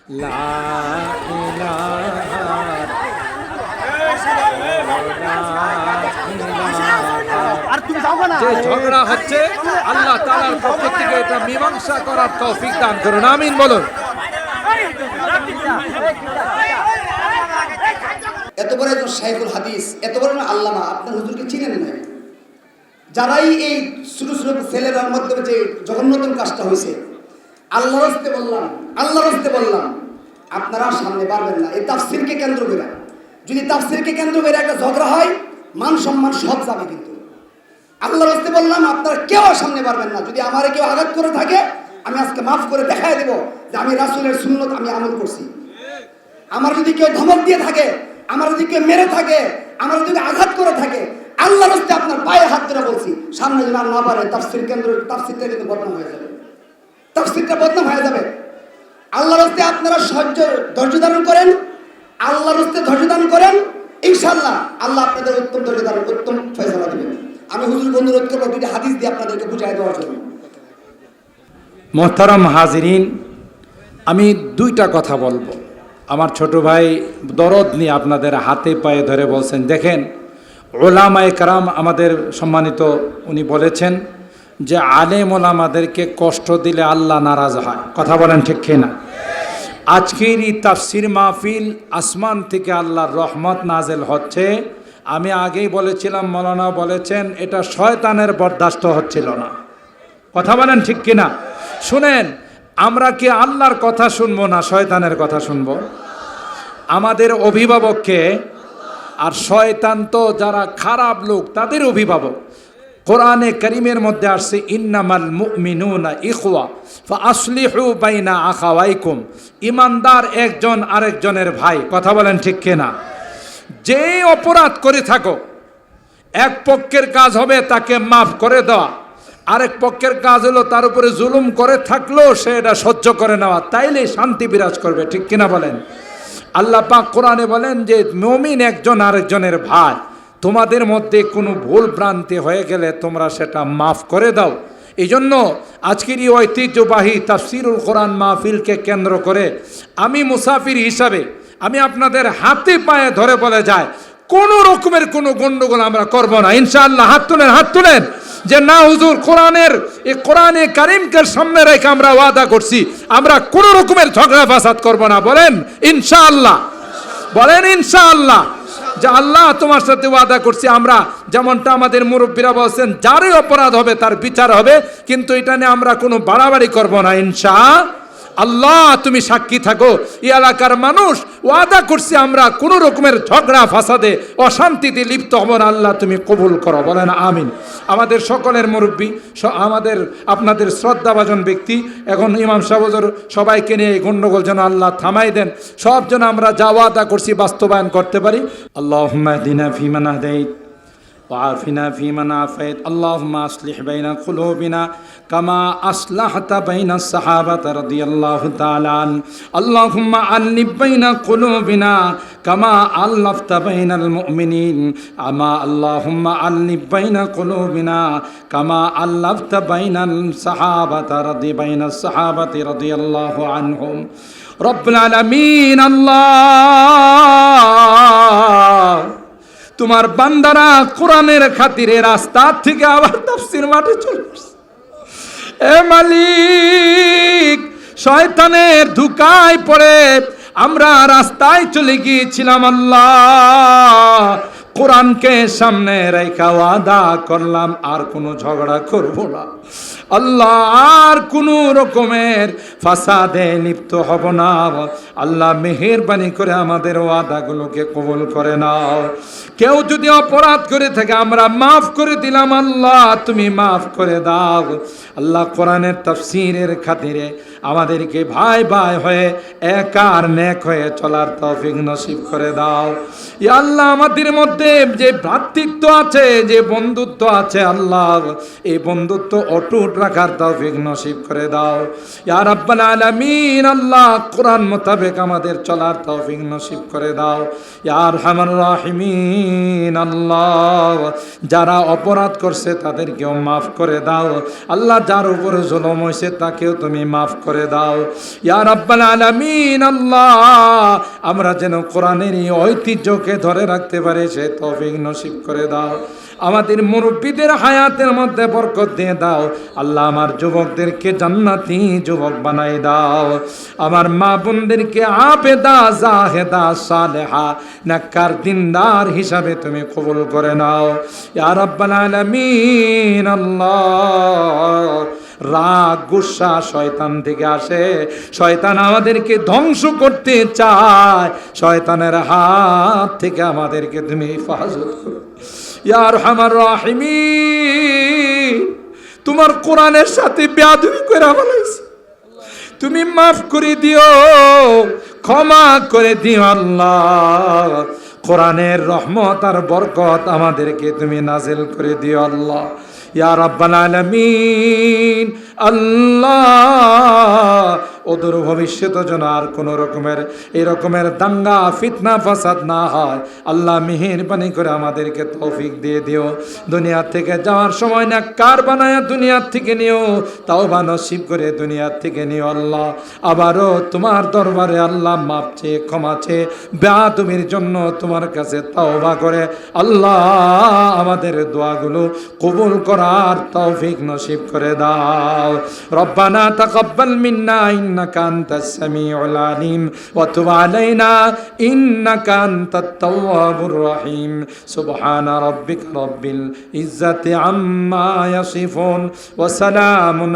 লা ইলাহা আর তুমি যাও না। যে ঝগড়া হচ্ছে আল্লাহ তাআলার পক্ষ থেকে এটা মীমাংসা করার তৌফিক দান করুন, আমিন বলুন। এত বড় একজন শাইখুল হাদিস, এত বড় আল্লামা, আপনার হুজুরকে চিনেন না? যারাই এই ছোট ছোট ছেলেরার মাধ্যমে যে জঘন্যতম কাজটা হয়েছে, আল্লাহর রাস্তে বললাম, আল্লাহর রাস্তে বললাম, আপনারা সামনে পারবেন না। এই তাফসীরকে কেন্দ্র করে, যদি তাফসীরকে কেন্দ্র করে একটা ঝগড়া হয়, মান সম্মান সব যাবে। কিন্তু আল্লাহর রাস্তে বললাম, আপনারা কেউ সামনে পারবেন না। যদি আমারে কেউ আঘাত করে থাকে, আমি আজকে মাফ করে দেখায় দেব যে আমি রাসূলের সুন্নত আমি আমল করছি। আমার যদি কেউ ধমক দিয়ে থাকে, আমার যদি কেউ মেরে থাকে, আমার যদি আঘাত করে থাকে, আল্লাহর রাস্তে আপনার পায়ে হাত ধরে বলছি, সামনে যদি আর না পারে, তাফসীর কেন্দ্র, তাফসীরটা কিন্তু বদনাম হয়ে যাবে, তাফসীরটা বদনাম হয়ে যাবে। আল্লাহর রাস্তে আপনারা ধৈর্য ধারণ করেন, আল্লাহর রাস্তে ধৈর্য ধারণ করেন, ইনশাআল্লাহ আল্লাহ আপনাদের উত্তম ধৈর্য ধারণ, উত্তম ফয়সালা দেবেন। আমি হুজুরকে অনুরোধ করবো দুইটা হাদিস দিয়ে আপনাদেরকে বুঝাই দেওয়ার জন্য। মোহতারাম হাজিরিন, আমি দুইটা কথা বলবো। আমার ছোট ভাই দরদ নিয়ে আপনাদের হাতে পায়ে ধরে বলছেন, দেখেন ওলামায়ে কেরাম আমাদের সম্মানিত, উনি বলেছেন যে আলেম ওলামাদেরকে কষ্ট দিলে আল্লাহ নারাজ হয়। কথা বলেন ঠিক কিনা? আজকের এই তাফসির মাহফিল, আসমান থেকে আল্লাহর রহমত নাজেল হচ্ছে। আমি আগেই বলেছিলাম, মৌলানা বলেছেন এটা শয়তানের বরদাস্ত হচ্ছিল না। কথা বলেন ঠিক কিনা? শুনেন, আমরা কি আল্লাহর কথা শুনবো না শয়তানের কথা শুনবো? আমাদের অভিভাবককে, আর শয়তান তো যারা খারাপ লোক তাদের অভিভাবক। কোরআনে কারীমের মধ্যে আসছে ইন্নামাল মুমিনুনা ইখওয়া ফাআসলিহু বাইনা আখাওয়াইকুম, ঈমানদার একজন আরেকজনের ভাই। কথা বলেন ঠিক কিনা? যে অপরাধ করে থাকো, এক পক্ষের কাজ হবে তাকে মাফ করে দেওয়া, আরেক পক্ষের কাজ হলো তার উপরে জুলুম করে থাকলেও সে এটা সহ্য করে নেওয়া, তাইলে শান্তি বিরাজ করবে। ঠিক কিনা বলেন? আল্লাহ পাক কোরআনে বলেন যে মুমিন একজন আরেকজনের ভাই। তোমাদের মধ্যে কোনো ভুল ভ্রান্তি হয়ে গেলে তোমরা সেটা মাফ করে দাও। এই জন্য আজকের এই ঐতিহ্যবাহী তাফসিরুল কোরআন মাহফিলকে কেন্দ্র করে আমি মুসাফির হিসাবে আমি আপনাদের হাতে পায়ে ধরে বলে যায়, কোনো রকমের কোনো গন্ডগোল আমরা করব না, ইনশাআল্লাহ। হাত তুলেন, হাত তুলেন যে না হুজুর, কোরআনের এই কোরআনে কারিমকে সামনে রেখে আমরা ওয়াদা করছি, আমরা কোনো রকমের ঝগড়া ফাসাদ করব না। বলেন ইনশাআল্লাহ, বলেন ইনশাআল্লাহ। যে আল্লাহ তোমার সাথে ওয়াদা করছি আমরা, যেমনটা আমাদের মুরব্বীরা বলছেন, যারই অপরাধ হবে তার বিচার হবে, কিন্তু এটা নিয়ে আমরা কোনো বাড়াবাড়ি করব না ইনশাআল্লাহ। তুমি সাক্ষী থাকো, এই এলাকার মানুষ ওয়াদা করছি আমরা কোনো রকমের ঝগড়া ফাসাদে অশান্তিতে লিপ্ত হব না। আল্লাহ তুমি কবুল করো, বলেন আমিন। আমাদের সকলের মুরব্বী, আমাদের আপনাদের শ্রদ্ধাভাজন ব্যক্তি, এখন ইমাম সাহেব সবাইকে নিয়ে এই গণ্ডগোল যেন আল্লাহ থামাই দেন, সব যেন আমরা যা ওয়াদা করছি বাস্তবায়ন করতে পারি। আল্লাহুম্মা ইহদিনা ফিমান হাদাইত وعافنا فيمن عافيت اللهم أصلح بين قلوبنا كما أصلحت بين الصحابة رضي الله تعالى عنهم اللهم ألف بين قلوبنا كما ألفت بين المؤمنين اللهم ألف بين قلوبنا كما ألفت بين الصحابة رضي الله عنهم رب العالمين الله তোমার বান্দারা কোরআনের খাতিরে রাস্তা থেকে আবার তাফসীর মাঠে চলে আসছে। এ মালিক, শয়তানের ধোঁকায় পড়ে আমরা রাস্তায় চলে গিয়েছিলাম। আল্লাহ, কোরআনকে সামনে রেখে ওয়াদা করলাম আর কোনো ঝগড়া করব না। আল্লাহ, আর কোনো রকমের ফাসাদে লিপ্ত হব না। আল্লাহ, মেহেরবানি করে আমাদের ওয়াদাগুলোকে কবুল করে নাও। কেউ যদি অপরাধ করে থাকে আমরা মাফ করে দিলাম, আল্লাহ তুমি মাফ করে দাও। আল্লাহ, কোরআনের তাফসীরের খাতিরে আমাদেরকে ভাই ভাই হয়ে এক আর নেক হয়ে চলার তৌফিক নসিব করে দাও। ইয়া আল্লাহ, আমাদের মধ্যে যে ভ্রাতৃত্ব আছে, যে বন্ধুত্ব আছে, আল্লাহ এই বন্ধুত্ব অটুট রাখার তৌফিক নসিব করে দাও ইয়া রাব্বাল আলামিন। আল্লাহ কোরআন মোতাবেক আমাদের চলার তৌফিক নসিব করে দাও ইয়া আরহামার রাহিমিন। আল্লাহ যারা অপরাধ করছে তাদেরকেও মাফ করে দাও আল্লাহ, যার উপরে জুলুম হয়েছে তাকেও তুমি মাফ করে দাও ইয়া রাব্বাল আলামিন। আল্লাহ আমরা যেন কোরআনের এই ঐতিহ্যকে ধরে রাখতে পারি সে তৌফিক নসিব করে দাও। আমাদের মুরব্বীদের হায়াতের মধ্যে বরকত দিয়ে দাও আল্লাহ। আমার যুবকদেরকে জান্নাতি যুবক বানাই দাও। আমার মা বোনদেরকে আবেদা জাহেদা সালেহা নেককার দিনদার হিসাবে তুমি কবুল করে নাও ইয়া রাব্বাল আলামিন। আল্লাহ রাগ গুসা শয়তান থেকে আসে, শয়তান আমাদেরকে ধ্বংস করতে চায়, শয়তানের হাত থেকে আমাদেরকে তুমি হেফাজত করো ইয়া আরহামার রাহিমিন। তোমার কোরআনের সাথে বেয়াদবি করে ফেলেছি, তুমি মাফ করে দিও, ক্ষমা করে দিও আল্লাহ। কোরআনের রহমত আর বরকত আমাদেরকে তুমি নাজিল করে দিও আল্লাহ ইয়া রাব্বাল আলামিন। আল্লাহ অদূর ভবিষ্যতে যেন আর কোন রকমের এরকমের দাঙ্গা ফিতনা ফাসাদ না হয় আল্লাহ মেহেরবানি করে আমাদেরকে তৌফিক দিয়ে দিও। দুনিয়া থেকে যাওয়ার সময় না কার বানায়া দুনিয়ার থেকে নিও, তাওবা নসিব করে দুনিয়ার থেকে নিও আল্লাহ। আবারও তোমার দরবারে আল্লাহ মাপ চেয়ে ক্ষমা চেয়ে বেয়াদবির জন্য তোমার কাছে তাওবা করে আল্লাহ আমাদের দোয়াগুলো কবুল করার তৌফিক নসিব করে দাও। রব্বানা তাকাব্বাল মিন্না ইন্নাকা আনতাস সামিউল আলিম ওয়া তুব আলাইনা ইন্নাকা আনতাত তাওয়াবুর রহিম। সুবহানা রাব্বিকা রাব্বিল ইজ্জাতি আম্মা ইয়াসিফুন ওয়া সালামুন